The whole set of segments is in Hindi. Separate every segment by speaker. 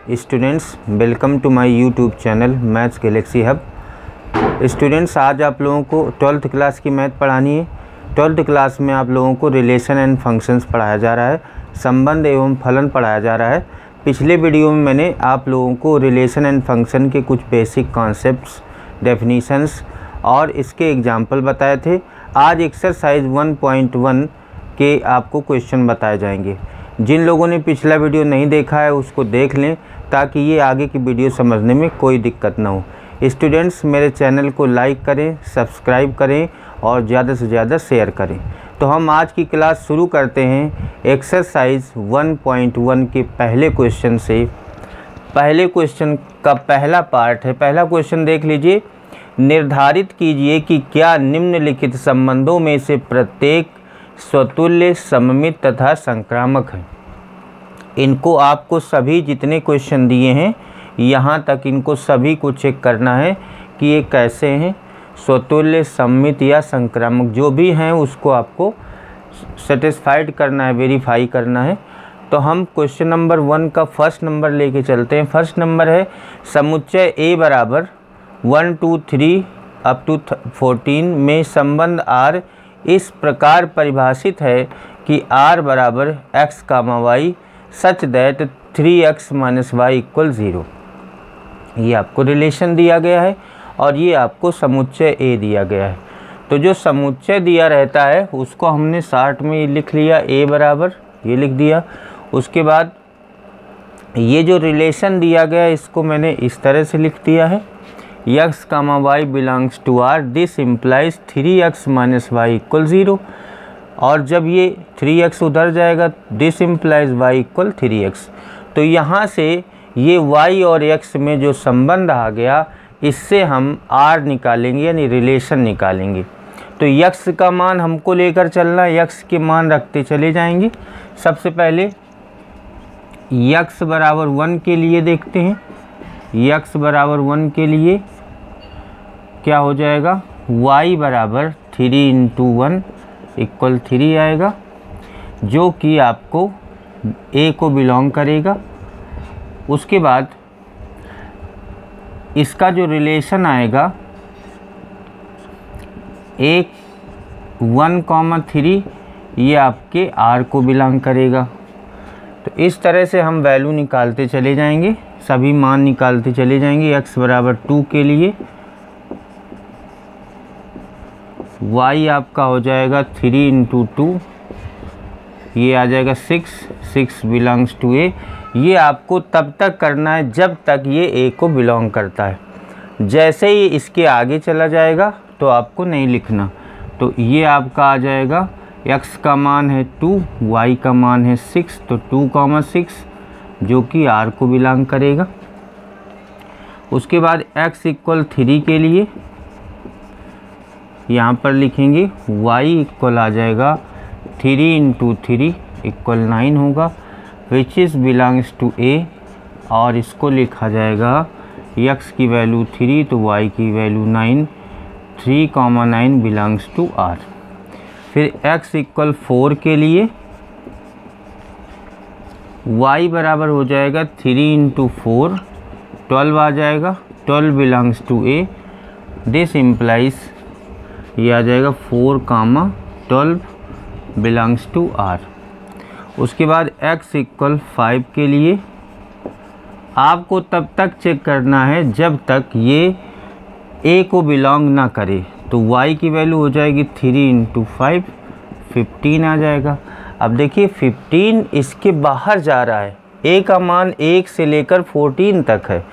Speaker 1: Students, welcome to my YouTube channel maths galaxy hub. Students, आज आप लोगों को 12th क्लास की मैथ पढ़ानी है। 12th क्लास में आप लोगों को रिलेशन एंड फंक्शंस पढ़ाया जा रहा है, संबंध एवं फलन पढ़ाया जा रहा है। पिछले वीडियो में मैंने आप लोगों को रिलेशन एंड फंक्शन के कुछ बेसिक कॉन्सेप्ट्स, डेफिनीशंस और इसके एग्जाम्पल बताए थे। आज एक्सरसाइज 1.1 के आपको क्वेश्चन बताए जाएंगे। जिन लोगों ने पिछला वीडियो नहीं देखा है उसको देख लें ताकि ये आगे की वीडियो समझने में कोई दिक्कत ना हो। स्टूडेंट्स, मेरे चैनल को लाइक करें, सब्सक्राइब करें और ज़्यादा से ज़्यादा शेयर करें। तो हम आज की क्लास शुरू करते हैं एक्सरसाइज 1.1 के पहले क्वेश्चन से। पहले क्वेश्चन का पहला पार्ट है। पहला क्वेश्चन देख लीजिए। निर्धारित कीजिए कि क्या निम्नलिखित संबंधों में से प्रत्येक स्वतुल्य, सममित तथा संक्रामक है। इनको आपको सभी जितने क्वेश्चन दिए हैं यहाँ तक इनको सभी को चेक करना है कि ये कैसे हैं, स्वतुल्य, सममित या संक्रामक जो भी हैं उसको आपको सेटिस्फाइड करना है, वेरीफाई करना है। तो हम क्वेश्चन नंबर 1 का फर्स्ट नंबर लेके चलते हैं। फर्स्ट नंबर है समुच्चय A बराबर 1 2 3 अप टू 14 में संबंध R इस प्रकार परिभाषित है कि R बराबर x, y such that 3x - y = 0। ये आपको रिलेशन दिया गया है और ये आपको समुच्चय A दिया गया है। तो जो समुच्चय दिया रहता है उसको हमने शार्ट में लिख लिया, A बराबर ये लिख दिया। उसके बाद ये जो रिलेशन दिया गया है इसको मैंने इस तरह से लिख दिया है, x, y belongs to R, this implies 3x - y = 0। और जब ये 3x उधर जाएगा दिस इम्प्लाइज y = 3x। तो यहाँ से ये y और x में जो संबंध आ गया इससे हम R निकालेंगे यानी रिलेशन निकालेंगे। तो x का मान हमको लेकर चलना है, x के मान रखते चले जाएंगे। सबसे पहले x बराबर 1 के लिए देखते हैं। x बराबर 1 के लिए क्या हो जाएगा, y बराबर 3 × 1 = 3 आएगा, जो कि आपको A को बिलोंग करेगा। उसके बाद इसका जो रिलेशन आएगा 1, 1, 3 ये आपके R को बिलोंग करेगा। तो इस तरह से हम वैल्यू निकालते चले जाएंगे, सभी मान निकालते चले जाएंगे। x बराबर 2 के लिए y आपका हो जाएगा 3 × 2, ये आ जाएगा 6, 6 बिलोंग्स टू A। ये आपको तब तक करना है जब तक ये A को बिलोंग करता है। जैसे ही इसके आगे चला जाएगा तो आपको नहीं लिखना। तो ये आपका आ जाएगा, x का मान है 2, y का मान है 6, तो 2, 6 जो कि R को बिलोंग करेगा। उसके बाद x = 3 के लिए यहाँ पर लिखेंगे y = आ जाएगा 3 × 3 = 9 होगा, which is belongs to A। और इसको लिखा जाएगा x की वैल्यू 3 तो y की वैल्यू 9, 3, 9 बिलोंग्स टू R। फिर x = 4 के लिए y बराबर हो जाएगा 3 × 4 12 आ जाएगा, 12 belongs to A। This implies ये आ जाएगा 4, 12 बिलोंग्स टू R। उसके बाद x = 5 के लिए आपको तब तक चेक करना है जब तक ये A को बिलोंग ना करे। तो y की वैल्यू हो जाएगी 3 × 5, 15 आ जाएगा। अब देखिए 15 इसके बाहर जा रहा है, A का मान 1 से लेकर 14 तक है।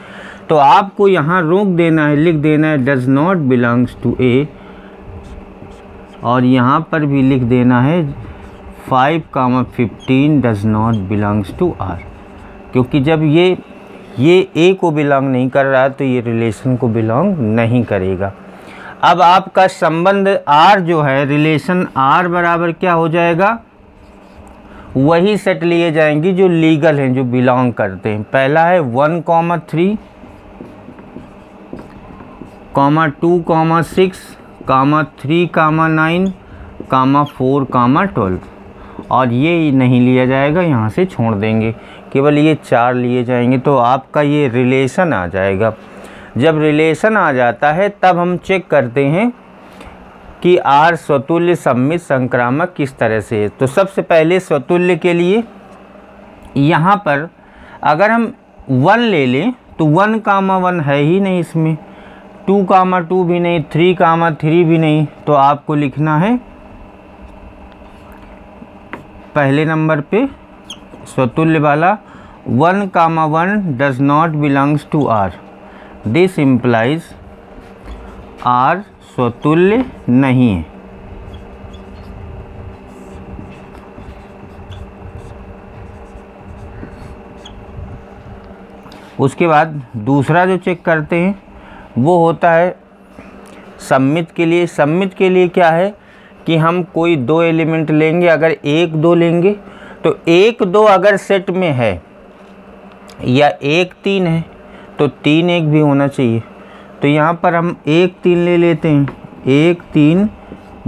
Speaker 1: तो आपको यहाँ रोक देना है, लिख देना है does not belongs to A। और यहाँ पर भी लिख देना है 5, 15 does not belongs to R। क्योंकि जब ये A को बिलोंग नहीं कर रहा तो ये रिलेशन को बिलोंग नहीं करेगा। अब आपका संबंध R जो है, रिलेशन R बराबर क्या हो जाएगा, वही सेट लिए जाएंगी जो लीगल हैं, जो बिलोंग करते हैं। पहला है 1, 3, 2, 6, 3, 9, 4, 12 और ये नहीं लिया जाएगा, यहाँ से छोड़ देंगे केवल ये 4 लिए जाएंगे तो आपका ये रिलेशन आ जाएगा। जब रिलेशन आ जाता है तब हम चेक करते हैं कि R स्वतुल्य सममित संक्रामक किस तरह से है। तो सबसे पहले स्वतुल्य के लिए यहाँ पर अगर हम 1 ले लें तो 1,1 है ही नहीं इसमें, 2,2 भी नहीं, 3,3 भी नहीं। तो आपको लिखना है पहले नंबर पे स्वतुल्य वाला 1,1 does not belongs to R। This implies R स्वतुल्य नहीं है। उसके बाद दूसरा जो चेक करते हैं वो होता है सममित के लिए। सममित के लिए क्या है कि हम कोई 2 एलिमेंट लेंगे, अगर 1, 2 लेंगे तो 1, 2 अगर सेट में है या 1, 3 है तो 3, 1 भी होना चाहिए। तो यहाँ पर हम 1, 3 ले लेते हैं। 1, 3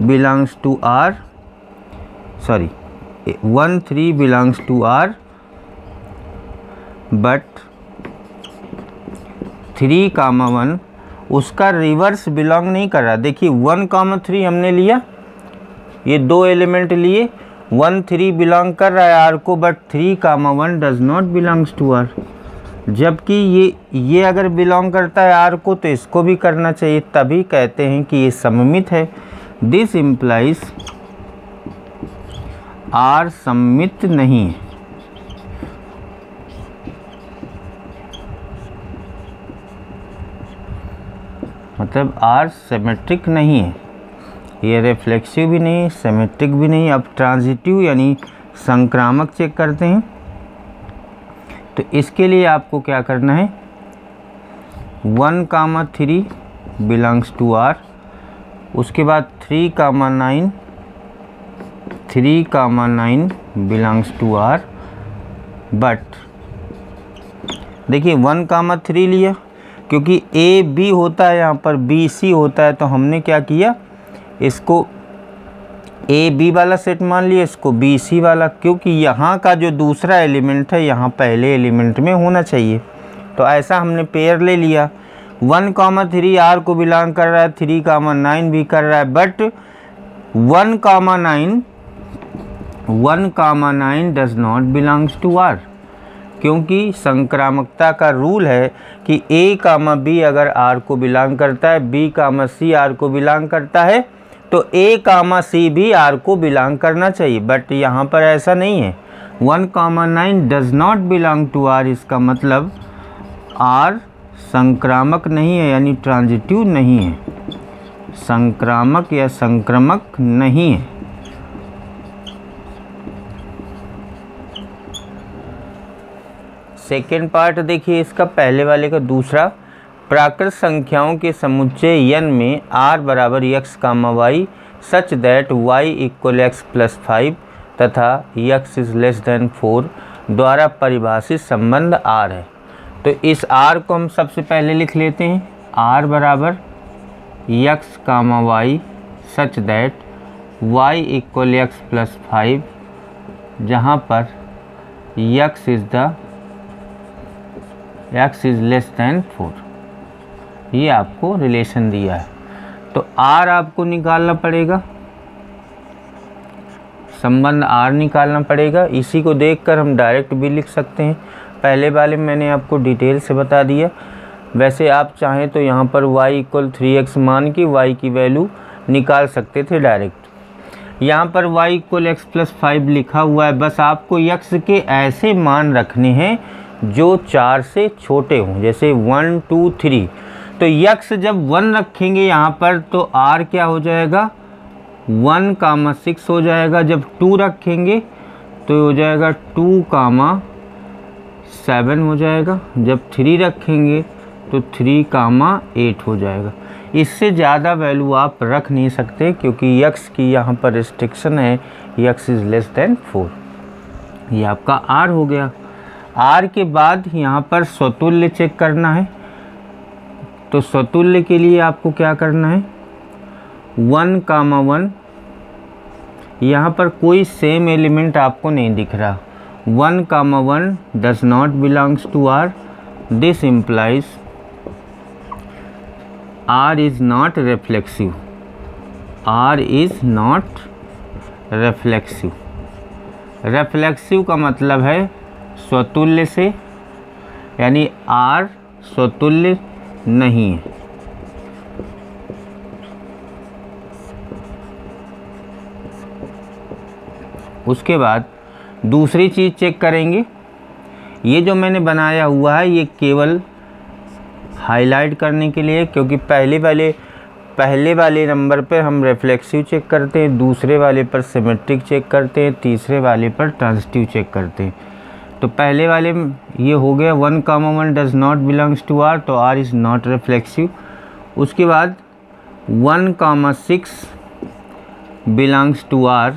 Speaker 1: belongs to R, sorry 1, 3 belongs to R, but 3,1 उसका रिवर्स बिलोंग नहीं कर रहा। देखिए 1,3 हमने लिया, ये 2 एलिमेंट लिए, 1, 3 बिलोंग कर रहा है R को, but 3,1 does not belongs to R। जबकि ये अगर बिलोंग करता है R को तो इसको भी करना चाहिए, तभी कहते हैं कि ये सममित है। दिस इम्प्लाइज R सममित नहीं है। मतलब R सिमेट्रिक नहीं है, ये रिफ्लेक्सिव भी नहीं, सिमेट्रिक भी नहीं। अब ट्रांजिटिव यानी संक्रामक चेक करते हैं। तो इसके लिए आपको क्या करना है, 1,3 बिलोंग्स टू R, उसके बाद 3,9 बिलोंग्स टू R, बट देखिए 1,3 लिया क्योंकि A B होता है, यहाँ पर B C होता है, तो हमने क्या किया, इसको A B वाला सेट मान लिया, इसको B C वाला, क्योंकि यहाँ का जो दूसरा एलिमेंट है यहाँ पहले एलिमेंट में होना चाहिए। तो ऐसा हमने पेयर ले लिया। 1,3 R को बिलोंग कर रहा है, 3,9 भी कर रहा है, but 1,9 does not belongs to R, क्योंकि संक्रामकता का रूल है कि A, B अगर R को बिलोंग करता है, B, C R को बिलोंग करता है, तो A, C भी R को बिलोंग करना चाहिए। बट यहाँ पर ऐसा नहीं है। 1,9 does not belong to R, इसका मतलब R संक्रामक नहीं है, यानी ट्रांजिटिव नहीं है, संक्रामक या संक्रमक नहीं है। सेकेंड पार्ट देखिए इसका, पहले वाले का दूसरा। प्राकृत संख्याओं के समुच्चय n में r बराबर x, y such that y equal x plus 5 तथा x इज़ लेस देन 4 द्वारा परिभाषित संबंध r है। तो इस r को हम सबसे पहले लिख लेते हैं, r बराबर x, y such that y equal x plus 5, जहाँ पर x इज़ लेस देन 4। ये आपको रिलेशन दिया है, तो R आपको निकालना पड़ेगा, संबंध R निकालना पड़ेगा। इसी को देखकर हम डायरेक्ट भी लिख सकते हैं। पहले वाले में मैंने आपको डिटेल से बता दिया। वैसे आप चाहें तो यहाँ पर y इक्वल 3x मान के y की वैल्यू निकाल सकते थे डायरेक्ट। यहाँ पर y इक्वल x प्लस 5 लिखा हुआ है, बस आपको x के ऐसे मान रखने हैं जो 4 से छोटे हों, जैसे 1, 2, 3। तो x जब 1 रखेंगे यहाँ पर तो r क्या हो जाएगा, 1,6 हो जाएगा। जब 2 रखेंगे तो हो जाएगा 2,7 हो जाएगा। जब 3 रखेंगे तो 3,8 हो जाएगा। इससे ज़्यादा वैल्यू आप रख नहीं सकते, क्योंकि x की यहाँ पर रिस्ट्रिक्शन है, x इज़ लेस देन 4। ये आपका r हो गया। r के बाद यहाँ पर स्वतुल्य चेक करना है। तो स्वतुल्य के लिए आपको क्या करना है, 1,1 यहाँ पर कोई सेम एलिमेंट आपको नहीं दिख रहा। 1, 1 does not belongs to R. This implies R is not reflexive. R is not reflexive. रेफ्लेक्सिव का मतलब है स्वतुल्य से, यानी R स्वतुल्य नहीं है। उसके बाद दूसरी चीज़ चेक करेंगे। ये जो मैंने बनाया हुआ है ये केवल हाईलाइट करने के लिए, क्योंकि पहले वाले नंबर पर हम रिफ्लेक्सिव चेक करते हैं, दूसरे वाले पर सिमेट्रिक चेक करते हैं, तीसरे वाले पर ट्रांजिटिव चेक करते हैं। तो पहले वाले ये हो गया 1, 1 does not belongs to R, तो R इज़ नॉट रिफ्लेक्सिव। उसके बाद 1, 6 belongs to R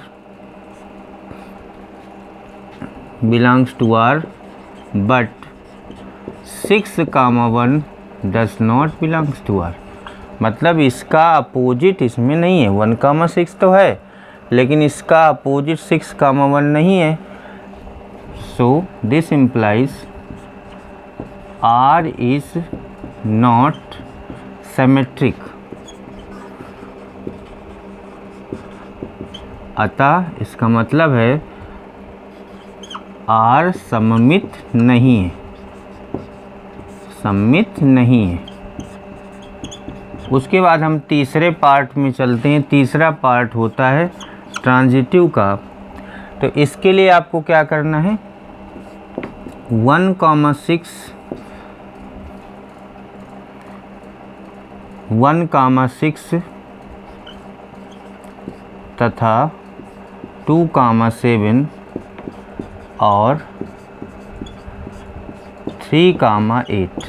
Speaker 1: but 6, 1 does not belongs to R। मतलब इसका अपोजिट इसमें नहीं है। 1, 6 तो है, लेकिन इसका अपोजिट 6, 1 नहीं है। So this implies R is not symmetric. अतः इसका मतलब है R सममित नहीं है, सममित नहीं है। उसके बाद हम तीसरे पार्ट में चलते हैं। तीसरा पार्ट होता है ट्रांजिटिव का। तो इसके लिए आपको क्या करना है, 1, 6 तथा 2, 7 और 3, 8,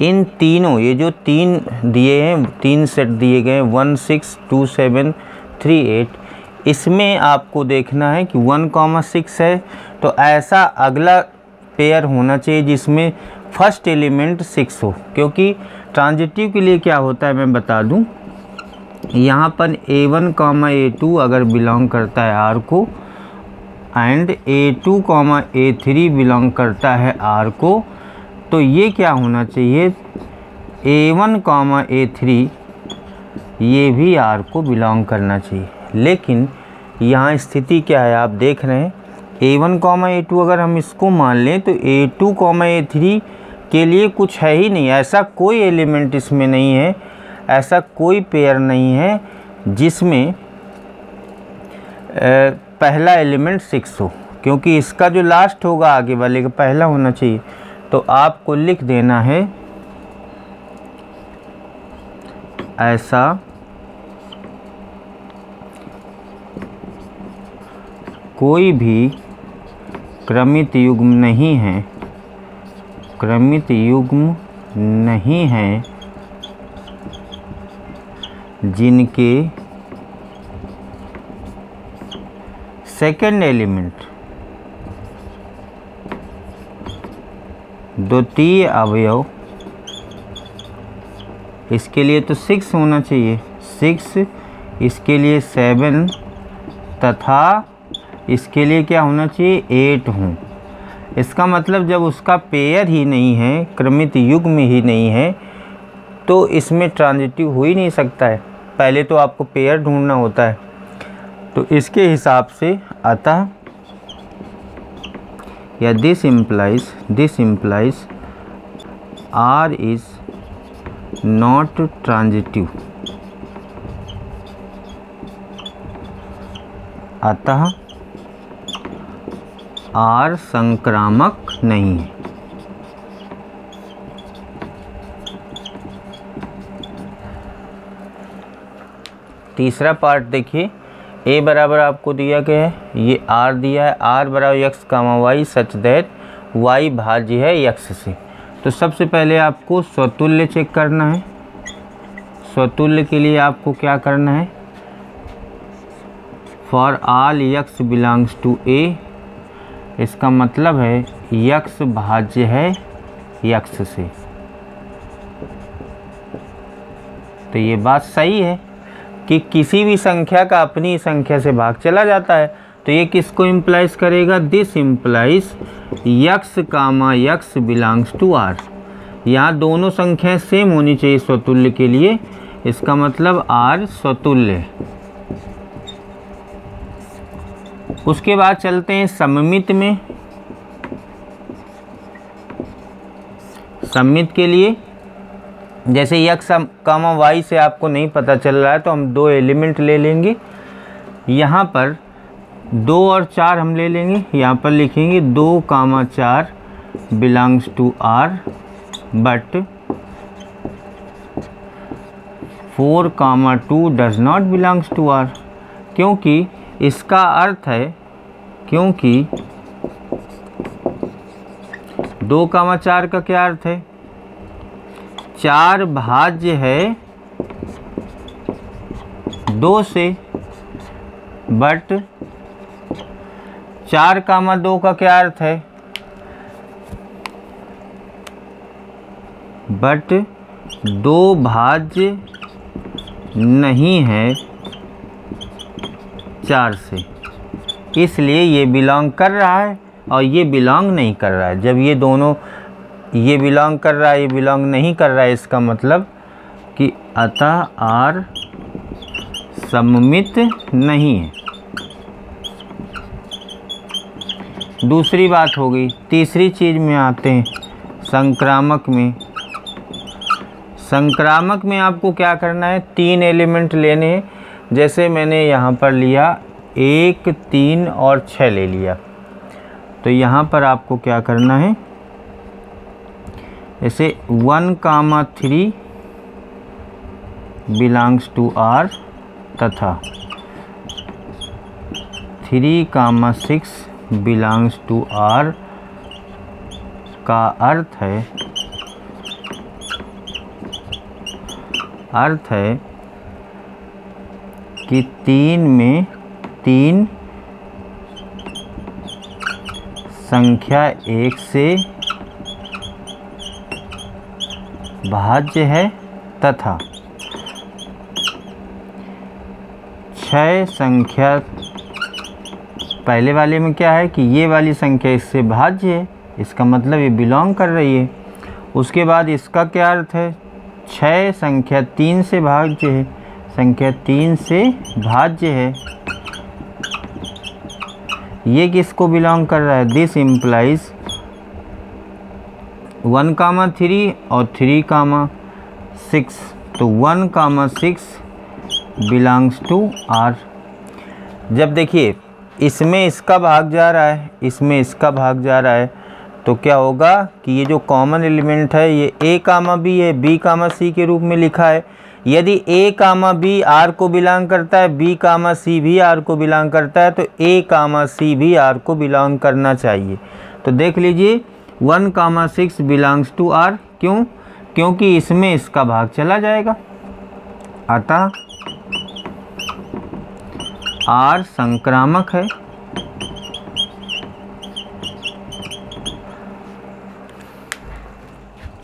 Speaker 1: इन तीनों, ये जो 3 दिए हैं, 3 सेट दिए गए 1, 6, 2, 7, 3, 8, इसमें आपको देखना है कि 1, 6 है तो ऐसा अगला पेयर होना चाहिए जिसमें फर्स्ट एलिमेंट 6 हो। क्योंकि ट्रांजिटिव के लिए क्या होता है मैं बता दूं, यहाँ पर A1, A2 अगर बिलोंग करता है R को एंड A2, A3 बिलोंग करता है R को, तो ये क्या होना चाहिए, A1, A3 ये भी R को बिलोंग करना चाहिए। लेकिन यहाँ स्थिति क्या है आप देख रहे हैं, A1, A2 अगर हम इसको मान लें तो A2, A3 के लिए कुछ है ही नहीं, ऐसा कोई एलिमेंट इसमें नहीं है, ऐसा कोई पेयर नहीं है जिसमें पहला एलिमेंट 6 हो, क्योंकि इसका जो लास्ट होगा आगे वाले का पहला होना चाहिए। तो आपको लिख देना है ऐसा कोई भी क्रमित युग्म नहीं है, क्रमित युग्म नहीं है जिनके सेकेंड एलिमेंट द्वितीय अवयव, इसके लिए तो 6 होना चाहिए, 6, इसके लिए 7 तथा इसके लिए क्या होना चाहिए 8 हो। इसका मतलब जब उसका पेयर ही नहीं है, क्रमित युग्म ही नहीं है, तो इसमें ट्रांजिटिव हो ही नहीं सकता है। पहले तो आपको पेयर ढूंढना होता है। तो इसके हिसाब से अतः या this implies R is not transitive। अतः R संक्रामक नहीं है। तीसरा पार्ट देखिए, A बराबर आपको दिया गया है, ये R दिया है, R बराबर x, y such that y भाज्य है x से। तो सबसे पहले आपको स्वतुल्य चेक करना है। स्वतुल्य के लिए आपको क्या करना है, for all x belongs to A, इसका मतलब है x भाज्य है x से। तो ये बात सही है कि किसी भी संख्या का अपनी संख्या से भाग चला जाता है। तो ये किसको इम्प्लाइज करेगा? This implies x comma x belongs to R. यहाँ दोनों संख्याएं सेम होनी चाहिए स्वतुल्य के लिए, इसका मतलब आर स्वतुल्य है। उसके बाद चलते हैं सममित में। सममित के लिए जैसे यक्स कामा वाई से आपको नहीं पता चल रहा है तो हम 2 एलिमेंट ले लेंगे। यहाँ पर 2 और 4 हम ले लेंगे। यहाँ पर लिखेंगे 2 comma 4 belongs to R but 4 comma 2 does not belongs to are. क्योंकि इसका अर्थ है, क्योंकि 2 कामा 4 का क्या अर्थ है? 4 भाज्य है 2 से, बट 4 कामा 2 का क्या अर्थ है? बट 2 भाज्य नहीं है 4 से, इसलिए ये बिलोंग कर रहा है और ये बिलोंग नहीं कर रहा है। जब ये दोनों, ये बिलोंग कर रहा है, ये बिलोंग नहीं कर रहा है, इसका मतलब कि अतः आर सममित नहीं है। दूसरी बात हो गई। तीसरी चीज़ में आते हैं संक्रामक में। संक्रामक में आपको क्या करना है? 3 एलिमेंट लेने हैं। जैसे मैंने यहाँ पर लिया 1, 3 और 6 ले लिया, तो यहाँ पर आपको क्या करना है? जैसे 1 कामा 3 बिलोंग्स टू आर तथा 3 कामा 6 बिलोंग्स टू आर का अर्थ है कि 3 में 3 संख्या 1 से भाज्य है तथा 6 संख्या, पहले वाले में क्या है कि ये वाली संख्या इससे भाज्य है, इसका मतलब ये बिलोंग कर रही है। उसके बाद इसका क्या अर्थ है? 6 संख्या 3 से भाज्य है, संख्या 3 से भाज्य है, ये किसको बिलोंग कर रहा है? दिस इम्प्लाइज 1 कामा 3 और 3 कामा 6, तो 1 कामा 6 बिलोंग्स टू आर। जब देखिए इसमें इसका भाग जा रहा है, इसमें इसका भाग जा रहा है, तो क्या होगा कि ये जो कॉमन एलिमेंट है ये a कामा b है, b कामा c के रूप में लिखा है। यदि a कामा b r को बिलोंग करता है, b कामा c भी r को बिलोंग करता है, तो a कामा c भी r को बिलोंग करना चाहिए। तो देख लीजिए 1 कामा 6 बिलोंग्स टू r। क्यों? क्योंकि इसमें इसका भाग चला जाएगा, अतः r संक्रामक है।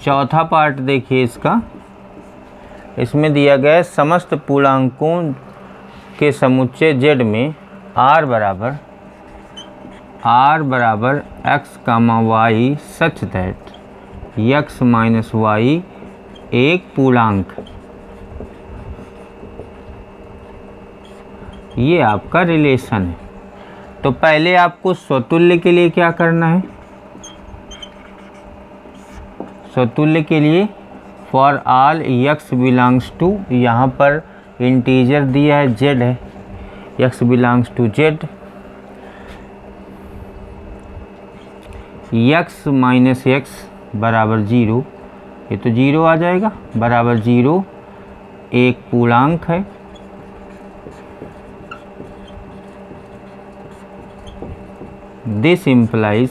Speaker 1: चौथा पार्ट देखिए इसका, इसमें दिया गया है समस्त पूर्णांकों के समुच्चय z में r बराबर x comma y such that x minus y एक पूर्णांक। ये आपका रिलेशन है। तो पहले आपको स्वतुल्य के लिए क्या करना है? स्वतुल्य के लिए for all x belongs to, यहाँ पर इंटीजर दिया है z है, x belongs to z, x minus x बराबर 0, ये तो 0 आ जाएगा, बराबर 0 एक पूर्णांक है। This implies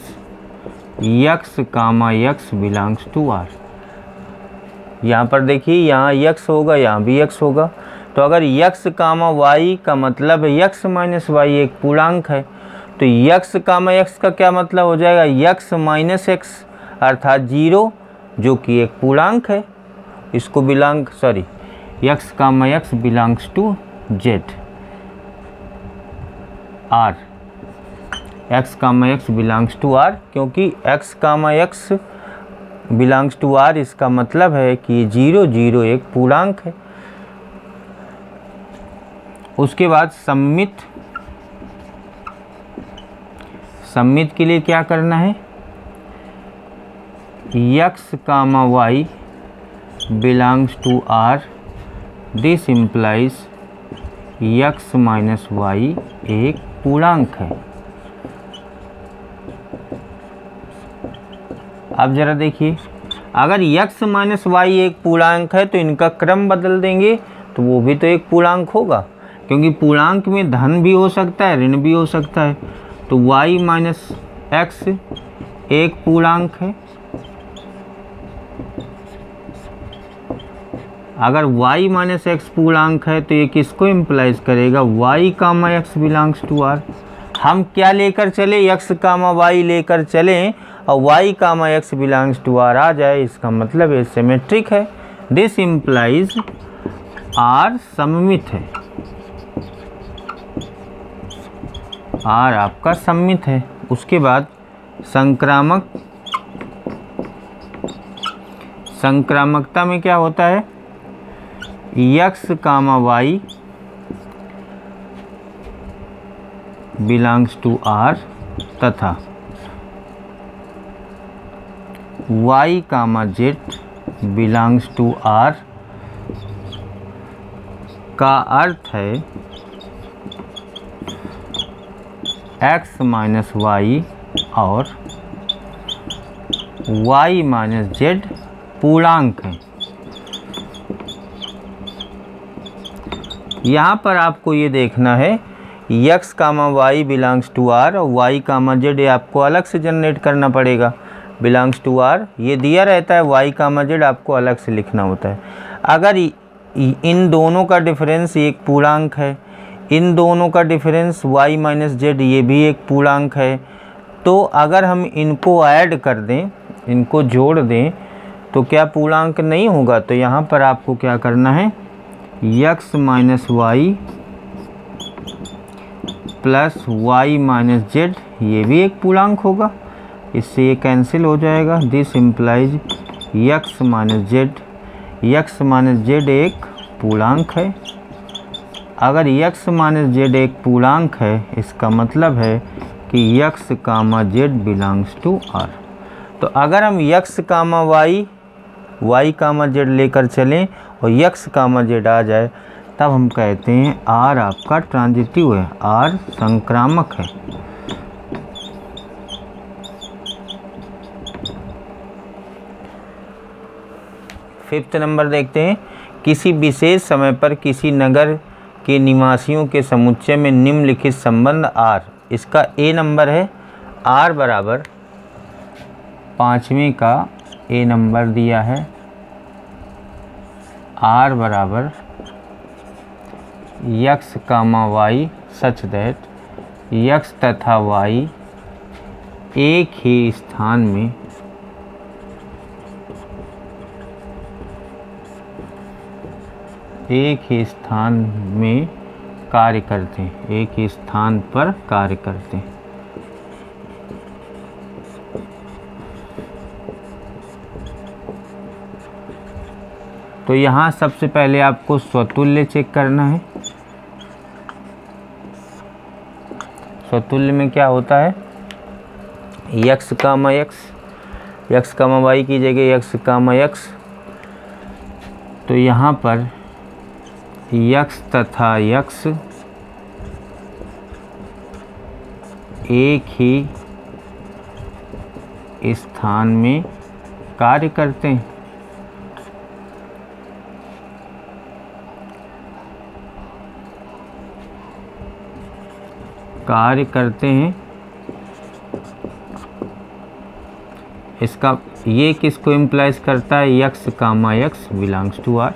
Speaker 1: x comma x belongs to r। यहाँ पर देखिए यहाँ x होगा, यहाँ भी x होगा, तो अगर x कामा y का मतलब है x माइनस y एक पूर्णांक है, तो x कामा x का क्या मतलब हो जाएगा? x माइनस x अर्थात 0, जो कि एक पूर्णांक है, इसको x comma x belongs to z r। x comma x belongs to r, क्योंकि x comma x belongs to r इसका मतलब है कि 0 0 एक पूर्णांक है। उसके बाद सममित के लिए क्या करना है, x comma y belongs to r, this implies x minus y एक पूर्णांक है। अब जरा देखिए, अगर x माइनस y एक पूर्णांक है तो इनका क्रम बदल देंगे तो वो भी तो एक पूर्णांक होगा, क्योंकि पूर्णांक में धन भी हो सकता है ऋण भी हो सकता है। तो y माइनस x एक पूर्णांक है। अगर y माइनस x पूर्णांक है तो ये किसको इम्प्लाइज करेगा, y comma x belongs to r। हम क्या लेकर चले, x कामा y लेकर चलें और y comma x belongs to r आ जाए, इसका मतलब ये सिमेट्रिक है। दिस इम्प्लाइज r सममित है, r आपका सममित है। उसके बाद संक्रामकता में क्या होता है, x comma y belongs to r तथा y comma z belongs to r का अर्थ है x माइनस y और y माइनस z पूर्णांक है। यहाँ पर आपको ये देखना है x comma y belongs to r और y कामा z आपको अलग से जनरेट करना पड़ेगा। बिलोंग्स टू r ये दिया रहता है, y कामा z आपको अलग से लिखना होता है। अगर इन दोनों का डिफरेंस एक पूर्णांक है, इन दोनों का डिफरेंस y माइनस z ये भी एक पूर्णांक है, तो अगर हम इनको ऐड कर दें, इनको जोड़ दें तो क्या पूर्णांक नहीं होगा। तो यहाँ पर आपको क्या करना है, x minus y plus y minus z ये भी एक पूर्णांक होगा, इससे ये कैंसिल हो जाएगा। This implies x minus z एक पूर्णांक है। अगर x माइनस z एक पूर्णांक है, इसका मतलब है कि x comma z belongs to r। तो अगर हम x comma y comma z लेकर चलें और x कामा z आ जाए, तब हम कहते हैं r आपका ट्रांजिटिव है, r संक्रामक है। फिफ्थ नंबर देखते हैं, किसी विशेष समय पर किसी नगर के निवासियों के समुच्चय में निम्नलिखित संबंध r, इसका a नंबर है, r बराबर 5वें का a नंबर दिया है, r बराबर x comma y such that x तथा y एक ही स्थान में कार्य करते हैं, एक ही स्थान पर कार्य करते हैं। तो यहाँ सबसे पहले आपको स्वतुल्य चेक करना है। स्वतुल्य में क्या होता है, x कामा y की जगह x कामा x, तो यहाँ पर x तथा x एक ही स्थान में कार्य करते हैं। इसका ये किसको इम्प्लाइज करता है, x comma x belongs to r।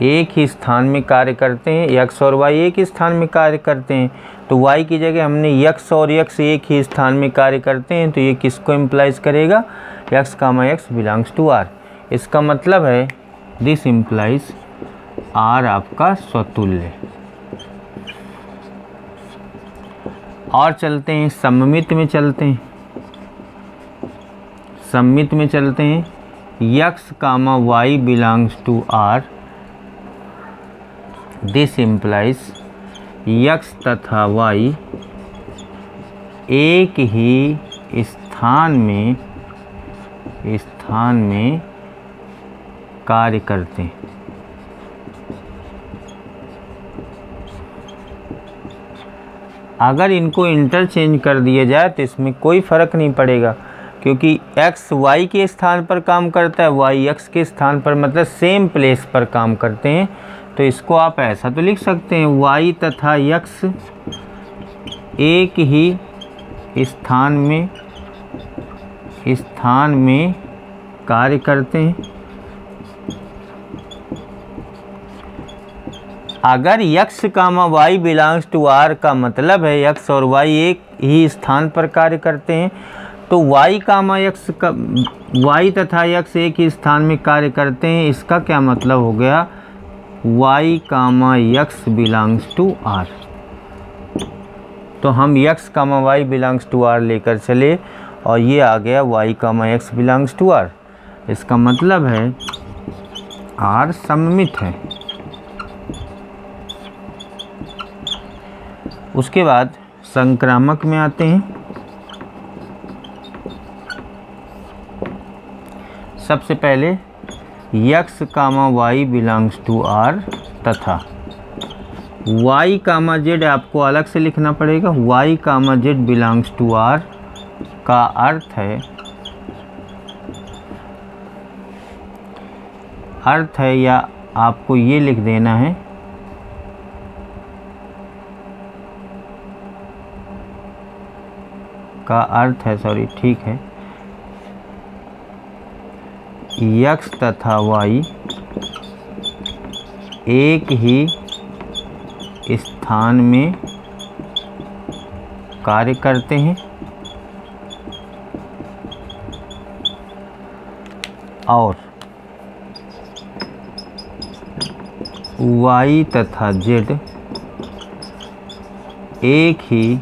Speaker 1: एक ही स्थान में कार्य करते हैं, x और y एक ही स्थान में कार्य करते हैं, तो y की जगह हमने x और x एक ही स्थान में कार्य करते हैं, तो ये किसको इम्प्लाइज करेगा, x comma x belongs to r। इसका मतलब है दिस इम्प्लाइज r आपका स्वतुल्य। और चलते हैं सममित में, चलते हैं सममित में चलते हैं। x, y belongs to r, this implies x तथा y एक ही स्थान में कार्य करते हैं। अगर इनको इंटरचेंज कर दिया जाए तो इसमें कोई फ़र्क नहीं पड़ेगा, क्योंकि x y के स्थान पर काम करता है, y x के स्थान पर, मतलब सेम प्लेस पर काम करते हैं। तो इसको आप ऐसा तो लिख सकते हैं, y तथा x एक ही स्थान में कार्य करते हैं। अगर x, y belongs to r का मतलब है x और y एक ही स्थान पर कार्य करते हैं, तो y, y तथा x एक ही स्थान में कार्य करते हैं, इसका क्या मतलब हो गया, y, x belongs to r। तो हम x, y belongs to r लेकर चले और ये आ गया y, x belongs to r। इसका मतलब है r सममित है। उसके बाद संक्रामक में आते हैं। सबसे पहले x, y belongs to r तथा y, z आपको अलग से लिखना पड़ेगा। y, z belongs to r का अर्थ है या आपको ये लिख देना है, का अर्थ है, सॉरी ठीक है, x तथा y एक ही स्थान में कार्य करते हैं और y तथा z एक ही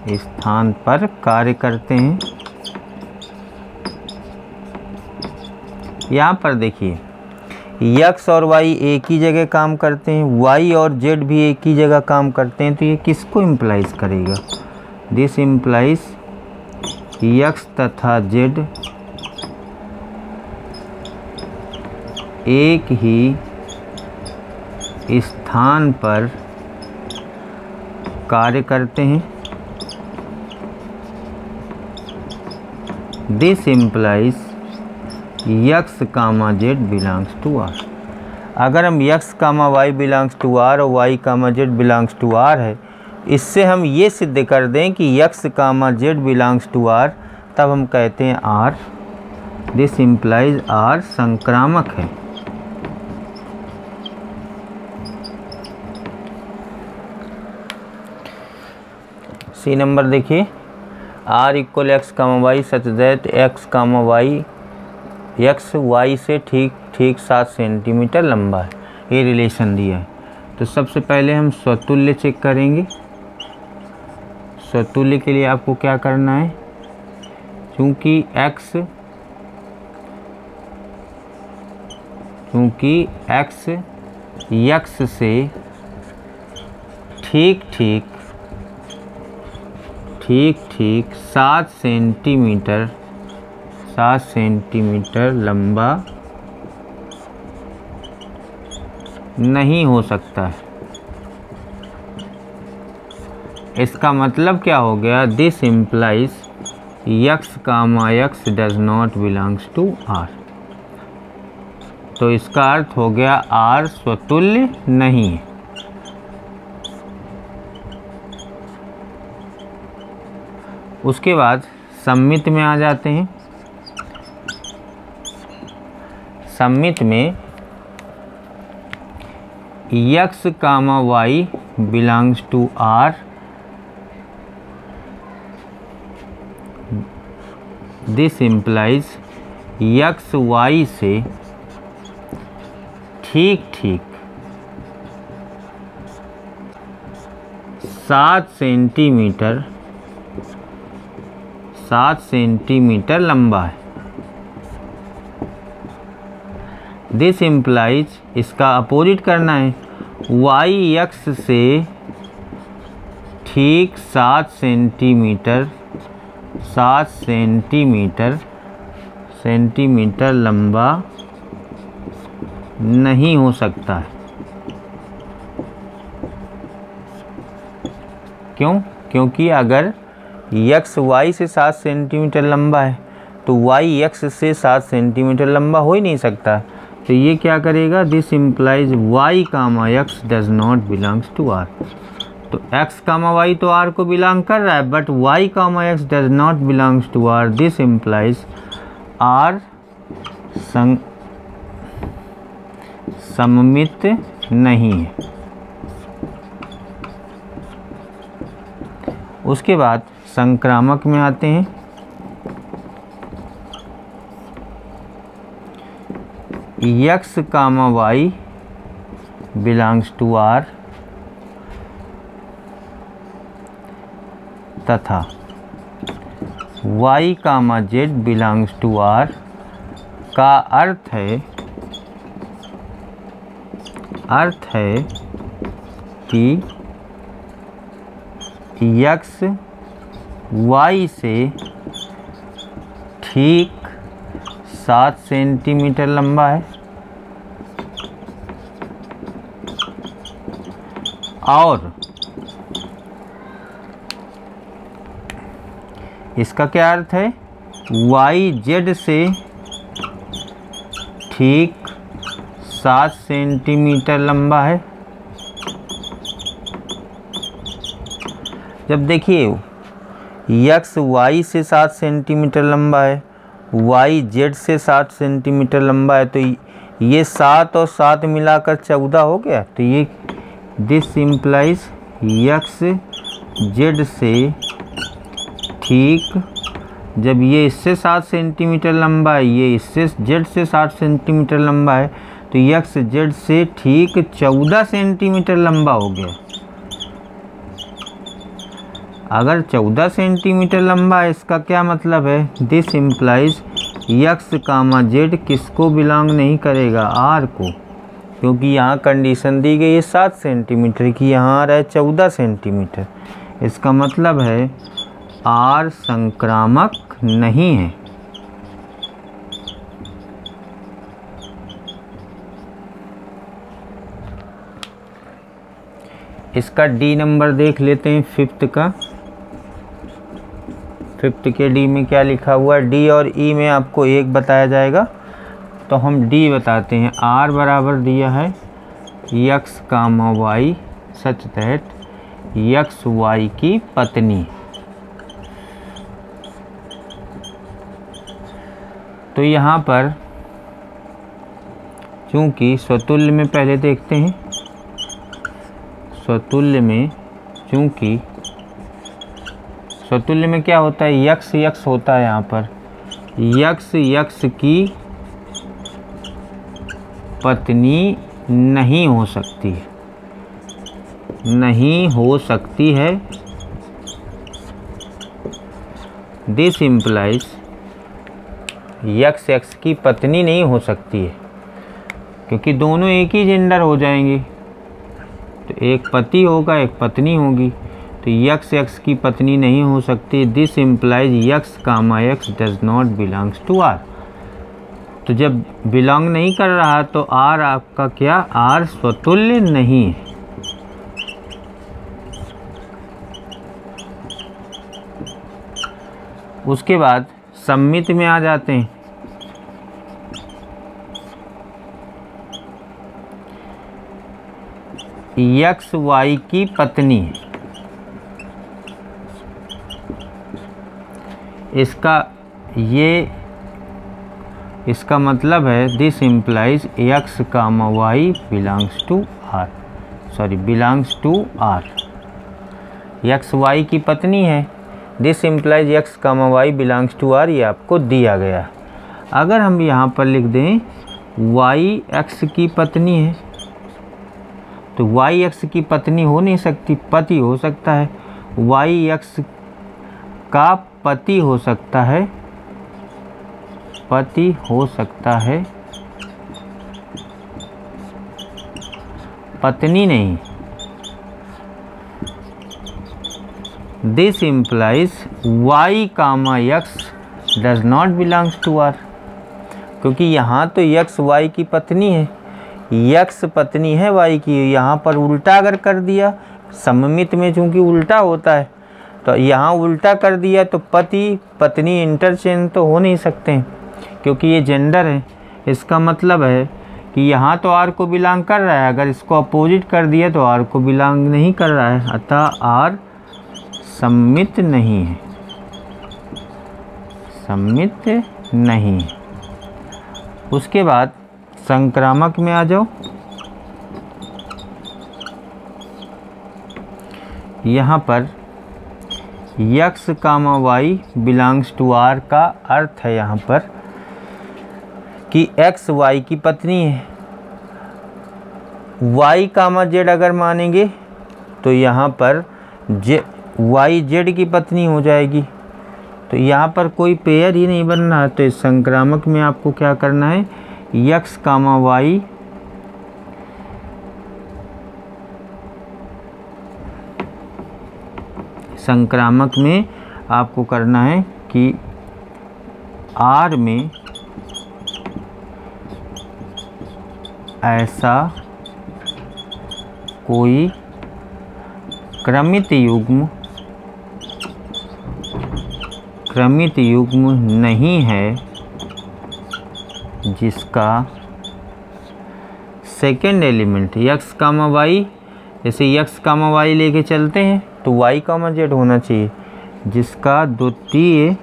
Speaker 1: स्थान पर कार्य करते हैं। यहाँ पर देखिए x और y एक ही जगह काम करते हैं, y और z भी एक ही जगह काम करते हैं, तो ये किसको इम्प्लाइज करेगा, दिस इम्प्लाइज x तथा z एक ही स्थान पर कार्य करते हैं, this implies x, z belongs to r। अगर हम x, y belongs to r और y, z belongs to r है, इससे हम ये सिद्ध कर दें कि x, z belongs to r, तब हम कहते हैं r, दिस इम्प्लाइज r संक्रामक है। सी नंबर देखिए, r equal x, y such that x, y से ठीक 7 सेंटीमीटर लंबा है, ये रिलेशन दिया है। तो सबसे पहले हम स्वतुल्य चेक करेंगे। स्वतुल्य के लिए आपको क्या करना है, क्योंकि x से ठीक 7 सेंटीमीटर लंबा नहीं हो सकता है। इसका मतलब क्या हो गया, this implies x, x does not belongs to r। तो इसका अर्थ हो गया r स्वतुल्य नहीं है। उसके बाद सममित में आ जाते हैं। सममित में x, y belongs to r, this implies x, y से ठीक 7 सेंटीमीटर लंबा है। दिस इम्प्लाइज, इसका अपोजिट करना है, y अक्ष से ठीक 7 सेंटीमीटर लंबा नहीं हो सकता है। क्यों? क्योंकि अगर x y से 7 सेंटीमीटर लंबा है तो y x से 7 सेंटीमीटर लंबा हो ही नहीं सकता। तो ये क्या करेगा? This implies y comma x does not belongs to r। तो x कामा y तो r को बिलोंग कर रहा है, but y comma x does not belongs to r। This implies r सममित नहीं है। उसके बाद संक्रामक में आते हैं। x comma y belongs to r तथा y comma z belongs to r का अर्थ है कि x y से ठीक 7 सेंटीमीटर लंबा है और इसका क्या अर्थ है? y z से ठीक 7 सेंटीमीटर लंबा है। जब देखिए x y से 7 सेंटीमीटर लंबा है, y z से 7 सेंटीमीटर लंबा है, तो ये 7 और 7 मिलाकर 14 हो गया। तो ये दिस इम्प्लाइज x z से ठीक, जब ये इससे 7 सेंटीमीटर लंबा है, ये इससे z से 7 सेंटीमीटर लंबा है, तो x z से ठीक 14 सेंटीमीटर लंबा हो गया। अगर 14 सेंटीमीटर लंबा है, इसका क्या मतलब है? This implies x comma z किसको बिलोंग नहीं करेगा? r को, क्योंकि यहाँ कंडीशन दी गई है 7 सेंटीमीटर की, यहाँ आ रहा है 14 सेंटीमीटर। इसका मतलब है r संक्रामक नहीं है। इसका डी नंबर देख लेते हैं, 5th का। 5th के डी में क्या लिखा हुआ है? डी और ई में आपको एक बताया जाएगा, तो हम डी बताते हैं। r बराबर दिया है x comma y such that x y की पत्नी। तो यहाँ पर चूँकि स्वतुल्य में पहले देखते हैं, स्वतुल्य में चूँकि स्वतुल्य में क्या होता है? x x होता है। यहाँ पर x x की पत्नी नहीं हो सकती है, नहीं हो सकती है। दिस इम्प्लाइज x x की पत्नी नहीं हो सकती है, क्योंकि दोनों एक ही जेंडर हो जाएंगे। तो एक पति होगा, एक पत्नी होगी, तो x x की पत्नी नहीं हो सकती। This implies x comma x does not belongs to r। तो जब बिलोंग नहीं कर रहा तो r आपका क्या? r स्वतुल्य नहीं है। उसके बाद सम्मित में आ जाते हैं। x y की पत्नी, इसका मतलब है this implies x comma y belongs to r, belongs to r। x y की पत्नी है, this implies x comma y belongs to r, ये आपको दिया गया। अगर हम यहाँ पर लिख दें y x की पत्नी है तो वाई एक्स की पत्नी हो नहीं सकती, पति हो सकता है। वाई एक्स का पति हो सकता है, पति हो सकता है, पत्नी नहीं। This implies y comma x does not belongs to are, क्योंकि यहाँ तो एक्स वाई की पत्नी है, एक्स पत्नी है वाई की। यहाँ पर उल्टा अगर कर दिया, सममित में चूँकि उल्टा होता है तो यहाँ उल्टा कर दिया तो पति पत्नी इंटरचेंज तो हो नहीं सकते हैं, क्योंकि ये जेंडर है। इसका मतलब है कि यहाँ तो आर को बिलोंग कर रहा है, अगर इसको अपोजिट कर दिया तो आर को बिलोंग नहीं कर रहा है, अतः आर सम्मित नहीं है, सम्मित नहीं है। उसके बाद संक्रामक में आ जाओ। यहाँ पर x comma y belongs to r का अर्थ है यहाँ पर कि एक्स वाई की पत्नी है। वाई कामा जेड अगर मानेंगे तो यहाँ पर वाई जेड की पत्नी हो जाएगी, तो यहाँ पर कोई पेयर ही नहीं बन रहा। तो इस संक्रामक में आपको क्या करना है, यक्स कामा वाई संक्रामक में आपको करना है कि आर में ऐसा कोई क्रमित युग्म नहीं है जिसका second element x comma Y, जैसे यक्स कामा वाई लेके चलते हैं तो वाई कामा जेड होना चाहिए, जिसका द्वितीय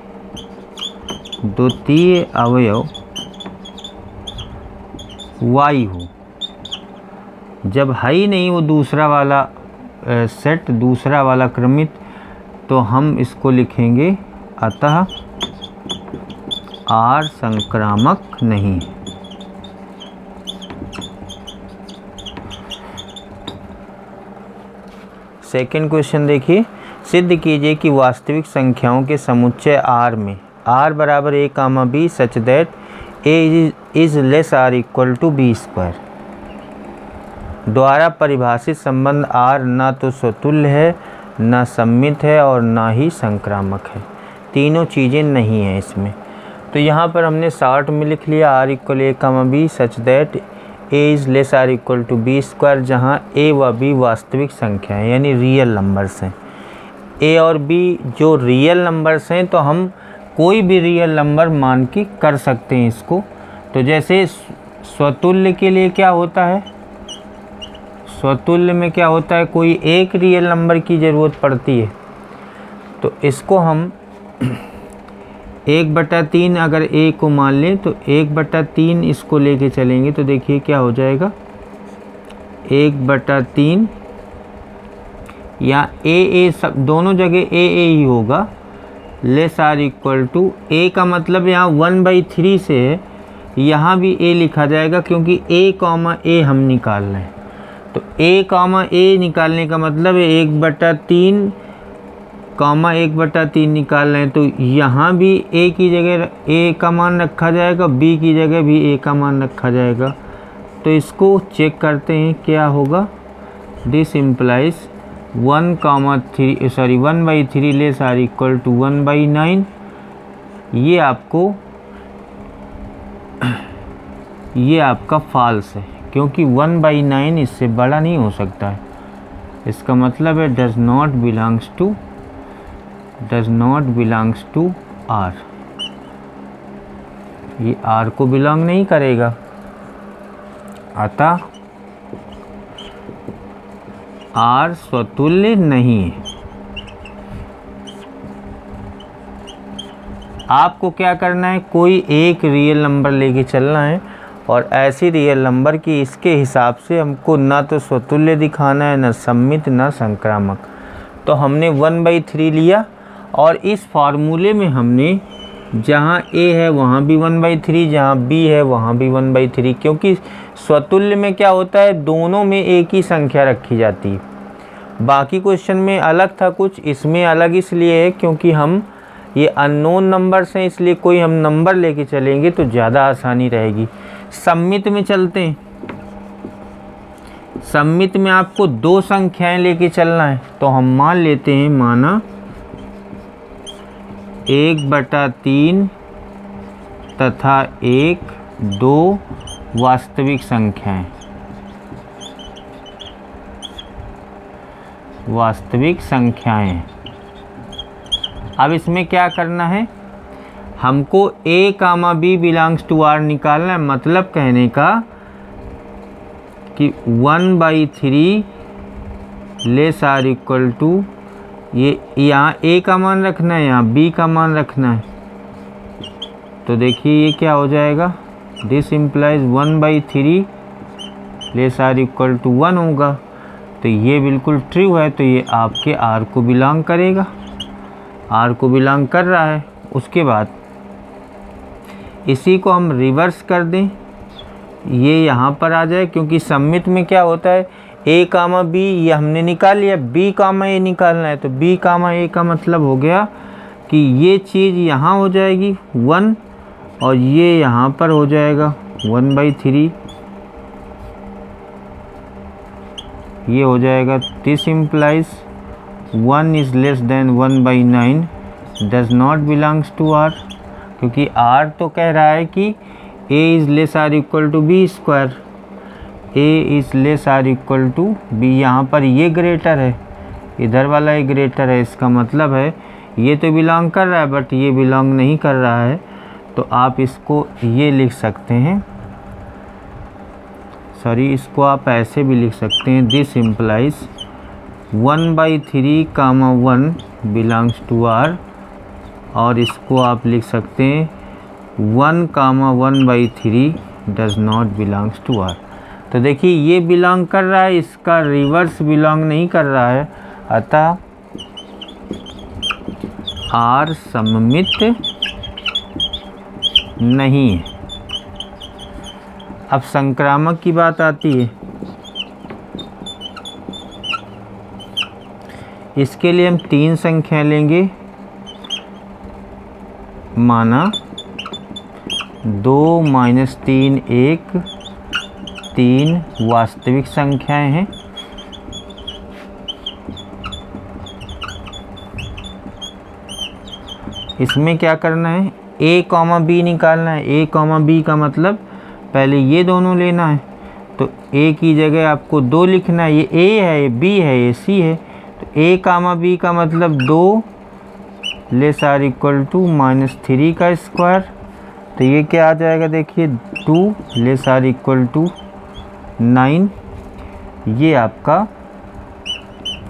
Speaker 1: अवयव वाई हो। जब है ही नहीं वो दूसरा वाला सेट, दूसरा वाला क्रमित, तो हम इसको लिखेंगे अतः आर संक्रामक नहीं। सेकेंड क्वेश्चन देखिए, सिद्ध कीजिए कि वास्तविक संख्याओं के समुच्चय आर में आर बराबर a comma B such that a is less or equal to B square द्वारा परिभाषित संबंध आर ना तो स्वतुल्य है, ना सम्मित है और ना ही संक्रामक है। तीनों चीज़ें नहीं हैं इसमें। तो यहाँ पर हमने शॉर्ट में लिख लिया R equal A comma B such that A is less or equal to B square, जहाँ ए व बी वास्तविक संख्या है यानी रियल नंबर्स हैं। ए और बी जो रियल नंबर्स हैं तो हम कोई भी रियल नंबर मान के कर सकते हैं इसको। तो जैसे स्वतुल्य के लिए क्या होता है, स्वतुल्य में क्या होता है, कोई एक रियल नंबर की ज़रूरत पड़ती है। तो इसको हम 1/3 अगर ए को मान लें तो 1/3 इसको लेके चलेंगे तो देखिए क्या हो जाएगा, 1/3 या ए सब दोनों जगह ए ही होगा, लेस आर इक्वल टू ए का मतलब यहाँ 1/3 से है, यहाँ भी ए लिखा जाएगा क्योंकि ए कॉमा ए हम निकाल रहे हैं। तो ए कॉमा ए निकालने का मतलब है 1/3 कॉमा 1/3 निकाल रहे हैं, तो यहाँ भी ए की जगह ए का मान रखा जाएगा, बी की जगह भी ए का मान रखा जाएगा। तो इसको चेक करते हैं क्या होगा, this implies 1/3 less or equal to 1/9। ये आपका फॉल्स है क्योंकि 1/9 इससे बड़ा नहीं हो सकता है। इसका मतलब है does not belongs to R, ये आर को बिलोंग नहीं करेगा, अतः आर स्वतुल्य नहीं है। आपको क्या करना है, कोई एक रियल नंबर लेके चलना है और ऐसी रियल नंबर की इसके हिसाब से हमको ना तो स्वतुल्य दिखाना है, ना सम्मित, ना संक्रामक। तो हमने 1/3 लिया और इस फार्मूले में हमने जहाँ A है वहाँ भी 1/3, जहाँ B है वहाँ भी 1/3, क्योंकि स्वतुल्य में क्या होता है, दोनों में एक ही संख्या रखी जाती है। बाकी क्वेश्चन में अलग था कुछ, इसमें अलग इसलिए है क्योंकि हम ये अननोन नंबर्स हैं, इसलिए कोई हम नंबर लेके चलेंगे तो ज़्यादा आसानी रहेगी। सममित में चलते हैं। सममित में आपको 2 संख्याएं लेके चलना है, तो हम मान लेते हैं, माना 1/3 तथा 1, 2 वास्तविक संख्याएं। अब इसमें क्या करना है, हमको A, B belongs to R निकालना है। मतलब कहने का कि 1/3 लेस आर इक्वल टू, ये यहाँ A का मान रखना है, यहाँ B का मान रखना है। तो देखिए ये क्या हो जाएगा, this implies 1/3 less or equal to 1 होगा। तो ये बिल्कुल ट्रू है, तो ये आपके R को बिलोंग करेगा, R को बिलोंग कर रहा है। उसके बाद इसी को हम रिवर्स कर दें, ये यहाँ पर आ जाए, क्योंकि सममित में क्या होता है, A, B ये हमने निकाल लिया, B, A निकालना है। तो B, A का मतलब हो गया कि ये चीज़ यहाँ हो जाएगी 1 और ये यहाँ पर हो जाएगा 1/3, ये हो जाएगा। This implies 1 is less than 1/9 does not belongs to R, क्योंकि R तो कह रहा है कि A is less or equal to B square, A is less or equal to B। यहाँ पर ये ग्रेटर है, इधर वाला ये ग्रेटर है, इसका मतलब है ये तो बिलोंग कर रहा है बट ये बिलोंग नहीं कर रहा है। तो आप इसको ये लिख सकते हैं, सॉरी इसको आप ऐसे भी लिख सकते हैं, this implies 1/3, 1 belongs to R। और इसको आप लिख सकते हैं 1, 1/3 does not belongs to R। तो देखिए ये बिलोंग कर रहा है, इसका रिवर्स बिलोंग नहीं कर रहा है, अतः R सममित नहीं है। अब संक्रामक की बात आती है, इसके लिए हम 3 संख्या लेंगे, माना 2 - 3 1, 3 वास्तविक संख्याएं हैं। इसमें क्या करना है, A, B निकालना है। A, B का मतलब पहले ये दोनों लेना है, तो A की जगह आपको 2 लिखना है, ये A है, ये B है, ये C है। तो A, B का मतलब 2 लेस आर इक्वल टू -3 का स्क्वायर। तो ये क्या आ जाएगा, देखिए 2 लेस आर इक्वल टू 9। ये आपका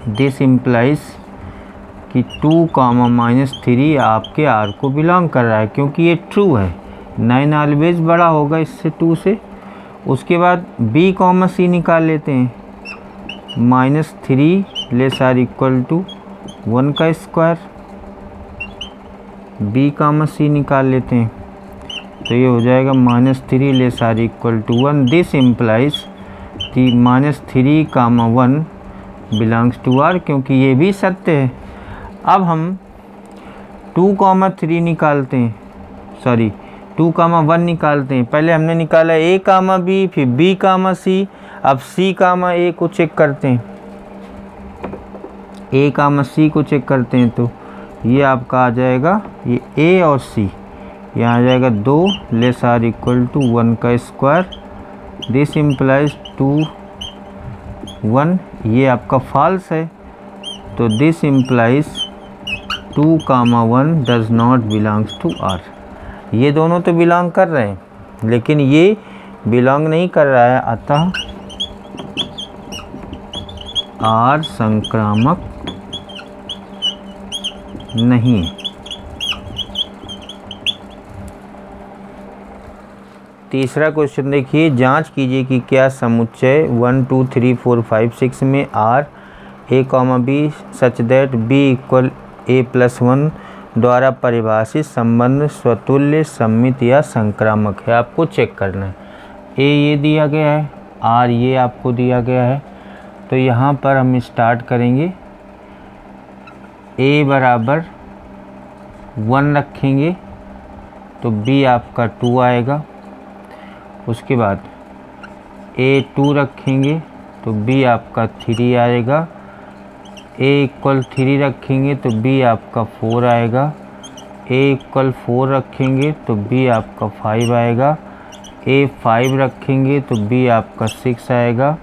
Speaker 1: दिस इम्प्लाइज कि 2, -3 आपके R को बिलोंग कर रहा है, क्योंकि ये ट्रू है। 9 ऑलवेज बड़ा होगा इससे, 2 से। उसके बाद B, C निकाल लेते हैं, -3 लेस आर इक्वल टू 1 का स्क्वायर। B, C निकाल लेते हैं, तो ये हो जाएगा -3 less or equal to 1। This implies कि -3, 1 बिलोंग्स टू R, क्योंकि ये भी सत्य है। अब हम 2, 3 निकालते हैं, सॉरी 2, 1 निकालते हैं। पहले हमने निकाला A, B, फिर B, C, अब C, A को चेक करते हैं। A, C को चेक करते हैं, तो ये आपका आ जाएगा, ये A और C, यहाँ आ जाएगा 2 लेस आर इक्वल टू 1 का स्क्वायर। दिस इम्प्लाइज 2, 1, ये आपका फॉल्स है। तो this implies 2, 1 does not belongs to R। ये दोनों तो बिलोंग कर रहे हैं, लेकिन ये बिलोंग नहीं कर रहा है, अतः R संक्रामक नहीं। तीसरा क्वेश्चन देखिए, जांच कीजिए कि क्या समुच्चय 1 2 3 4 5 6 में R A, B such that B = A + 1 द्वारा परिभाषित संबंध स्वतुल्य, सममित या संक्रामक है, आपको चेक करना है। ए ये दिया गया है, आर ये आपको दिया गया है। तो यहाँ पर हम स्टार्ट करेंगे, ए बराबर 1 रखेंगे तो बी आपका 2 आएगा। उसके बाद ए 2 रखेंगे तो बी आपका 3 आएगा। ए इक्वल 3 रखेंगे तो बी आपका 4 आएगा। ए इक्वल 4 रखेंगे तो बी आपका 5 आएगा। ए 5 रखेंगे तो बी आपका 6 आएगा।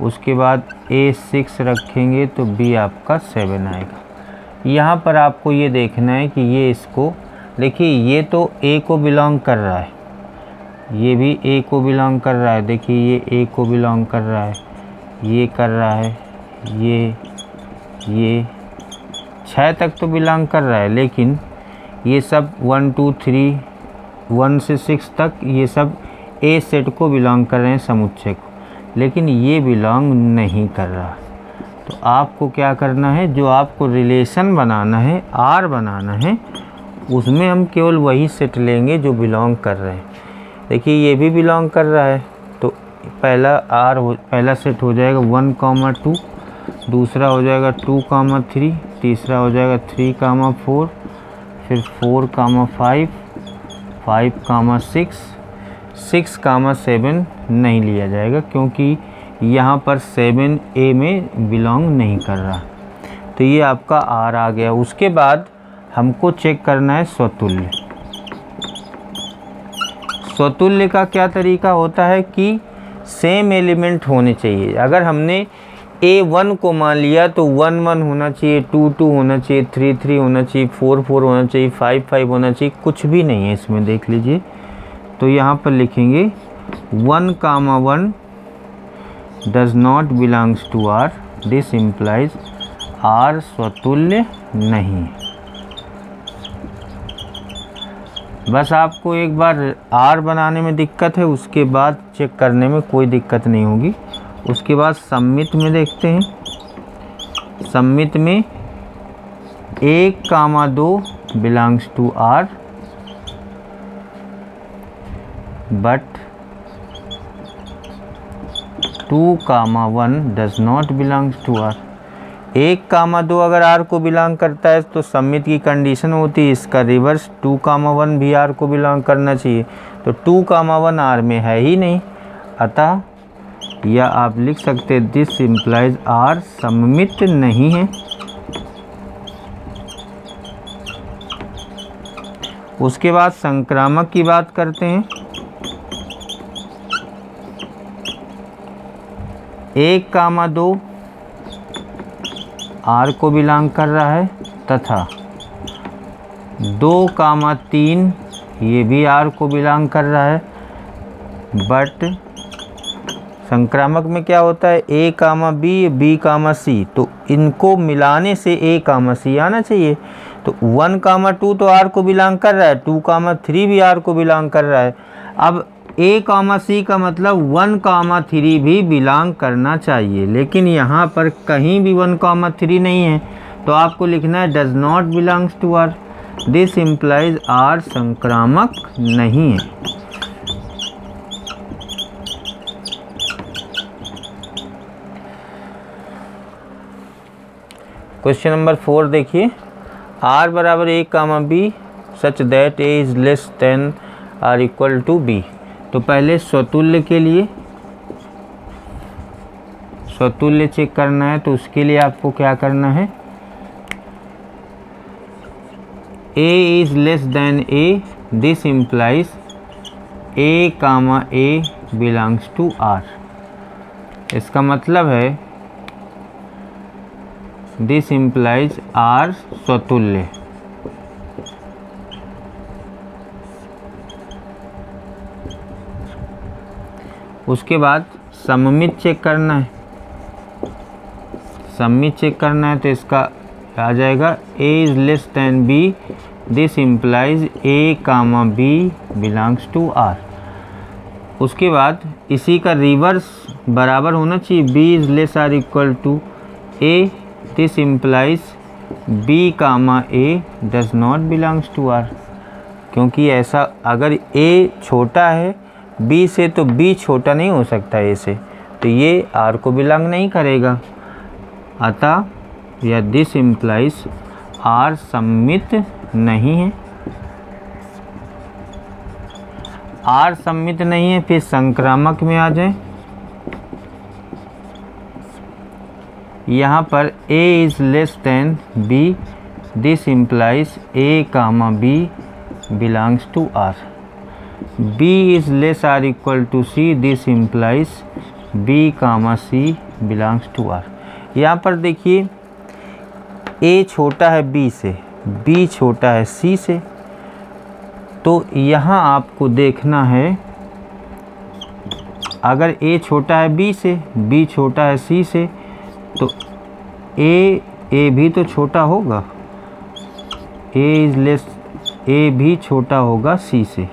Speaker 1: उसके बाद ए 6 रखेंगे तो बी आपका 7 आएगा। यहाँ पर आपको ये देखना है कि ये इसको देखिए, ये तो ए को बिलोंग कर रहा है, ये भी ए को बिलोंग कर रहा है। देखिए ये ए को बिलोंग कर रहा है, ये कर रहा है, ये 6 तक तो बिलोंग कर रहा है, लेकिन ये सब 1 2 3 1 से 6 तक ये सब ए सेट को बिलोंग कर रहे हैं, समुच्चय को, लेकिन ये बिलोंग नहीं कर रहा। तो आपको क्या करना है, जो आपको रिलेशन बनाना है, आर बनाना है, उसमें हम केवल वही सेट लेंगे जो बिलोंग कर रहे हैं। देखिए ये भी बिलोंग कर रहा है, तो पहला सेट हो जाएगा 1, 2, दूसरा हो जाएगा 2, 3, तीसरा हो जाएगा 3, 4, फिर 4, 5, 5, 6, 6, 7 नहीं लिया जाएगा क्योंकि यहाँ पर 7 ए में बिलोंग नहीं कर रहा। तो ये आपका आर आ गया। उसके बाद हमको चेक करना है स्वतुल्य। स्वतुल्य का क्या तरीका होता है कि सेम एलिमेंट होने चाहिए। अगर हमने A1 को मान लिया तो 1 1 होना चाहिए, 2 2 होना चाहिए, 3 3 होना चाहिए, 4 4 होना चाहिए, 5 5 होना चाहिए, कुछ भी नहीं है इसमें। देख लीजिए, तो यहाँ पर लिखेंगे 1, 1 does not belongs to R, this implies R स्वतुल्य नहीं। बस आपको एक बार R बनाने में दिक्कत है, उसके बाद चेक करने में कोई दिक्कत नहीं होगी। उसके बाद सममित में देखते हैं। सममित में 1, 2 belongs to R but 2, 1 does not belongs to R। 1, 2 अगर R को बिलोंग करता है तो सममित की कंडीशन होती है इसका रिवर्स, 2, 1 भी R को बिलोंग करना चाहिए। तो 2, 1 R में है ही नहीं, अतः या आप लिख सकते हैं दिस इम्प्लाइज R सममित नहीं है। उसके बाद संक्रामक की बात करते हैं। 1, 2 R को बिलोंग कर रहा है तथा 2, 3 ये भी R को बिलोंग कर रहा है। बट संक्रामक में क्या होता है, A, B, B, C, तो इनको मिलाने से A, C आना चाहिए। तो 1, 2 तो R को बिलोंग कर रहा है, 2, 3 भी R को बिलोंग कर रहा है। अब A, C का मतलब 1, 3 भी बिलोंग करना चाहिए, लेकिन यहाँ पर कहीं भी 1, 3 नहीं है। तो आपको लिखना है does not belongs to R, this implies R संक्रामक नहीं है। क्वेश्चन नंबर 4 देखिए, R बराबर A, B such that A is less than or equal to B। तो पहले स्वतुल्य के लिए स्वतुल्य चेक करना है, तो उसके लिए आपको क्या करना है, A is less than A, this implies A, A belongs to R। इसका मतलब है दिस इम्प्लाइज R स्वतुल्य। उसके बाद सममित चेक करना है। सममित चेक करना है तो इसका आ जाएगा A is less than B, this implies A, B belongs to R। उसके बाद इसी का रिवर्स बराबर होना चाहिए, B is less or equal to A, this implies B comma A does not belongs to are, क्योंकि ऐसा अगर ए छोटा है बी से तो बी छोटा नहीं हो सकता ए से, तो ये आर को बिलोंग नहीं करेगा। अतः या दिस इम्प्लाइज आर सममित नहीं है, आर सममित नहीं है। फिर संक्रामक में आ जाए, यहाँ पर a is less than b, this implies a comma b belongs to r। b is less or equal to c, this implies b comma c belongs to r। यहाँ पर देखिए a छोटा है b से, b छोटा है c से, तो यहाँ आपको देखना है अगर a छोटा है b से, b छोटा है c से, तो a भी तो छोटा होगा, a भी छोटा होगा c से,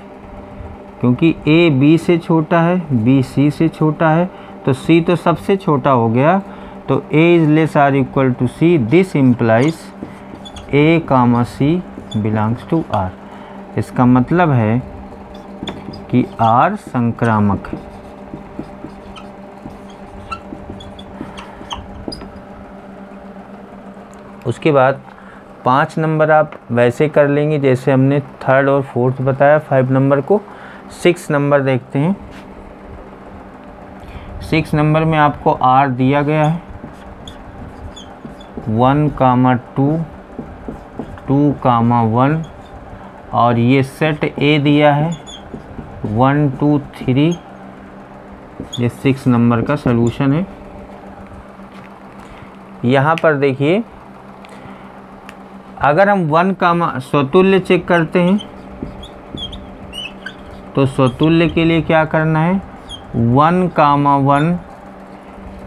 Speaker 1: क्योंकि a b से छोटा है, b c से छोटा है, तो c तो सबसे छोटा हो गया। तो a is less or equal to c, this implies a comma c belongs to r। इसका मतलब है कि r संक्रामक है। उसके बाद 5 नंबर आप वैसे कर लेंगे जैसे हमने 3rd और 4th बताया। 5 नंबर को 6 नंबर देखते हैं। 6 नंबर में आपको r दिया गया है 1 कामा 2, 2 कामा 1, और ये सेट A दिया है 1 2 3। ये 6 नंबर का सलूशन है। यहाँ पर देखिए अगर हम 1 कामा स्वतुल्य चेक करते हैं तो स्वतुल्य के लिए क्या करना है, 1 कामा 1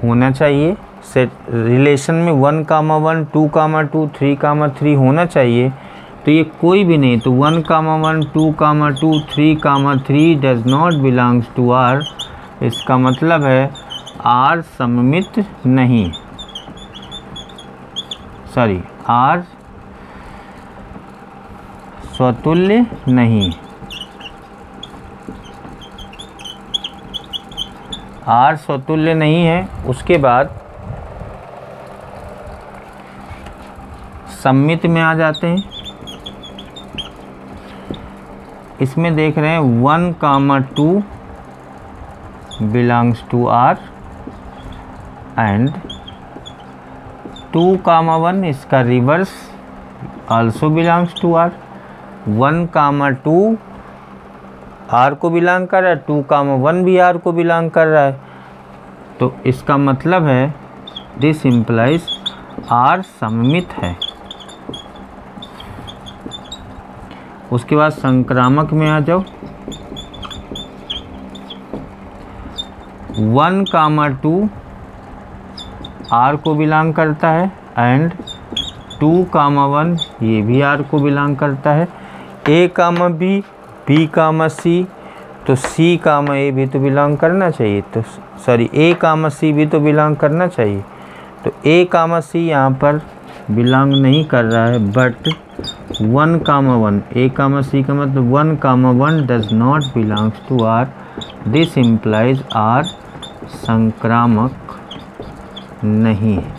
Speaker 1: होना चाहिए सेट रिलेशन में, 1 कामा 1, 2 कामा 2, 3 कामा 3 होना चाहिए। तो ये कोई भी नहीं, तो 1 comma 1, 2 comma 2, 3 comma 3 does not belongs to r. इसका मतलब है आर सममित नहीं, सॉरी आर स्वतुल्य नहीं, आर स्वतुल्य नहीं है। उसके बाद सममित में आ जाते हैं। इसमें देख रहे हैं 1 comma 2 belongs to r and 2 comma 1 इसका reverse also belongs to r. 1 comma 2 r को बिलोंग कर रहा है, 2 कामा 1 भी आर को बिलोंग कर रहा है। तो इसका मतलब है दिस इम्प्लाइज आर सममित है। उसके बाद संक्रामक में आ जाओ। 1 कामा 2 आर को बिलोंग करता है एंड 2 कामा 1 ये भी आर को बिलोंग करता है। ए कामा बी, बी कामा सी, तो सी कामा ए भी तो बिलोंग करना चाहिए, तो सॉरी ए कामा सी भी तो बिलोंग करना चाहिए। तो ए कामा सी यहाँ पर बिलोंग नहीं कर रहा है, बट 1 कामा 1, ए कामा सी का मतलब 1 comma 1 does not belongs to r. This implies r संक्रामक नहीं है।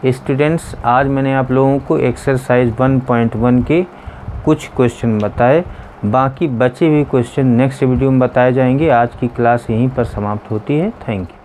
Speaker 1: स्टूडेंट्स, आज मैंने आप लोगों को एक्सरसाइज 1.1 के कुछ क्वेश्चन बताए, बाकी बचे हुए क्वेश्चन नेक्स्ट वीडियो में बताए जाएंगे। आज की क्लास यहीं पर समाप्त होती है। Thank you.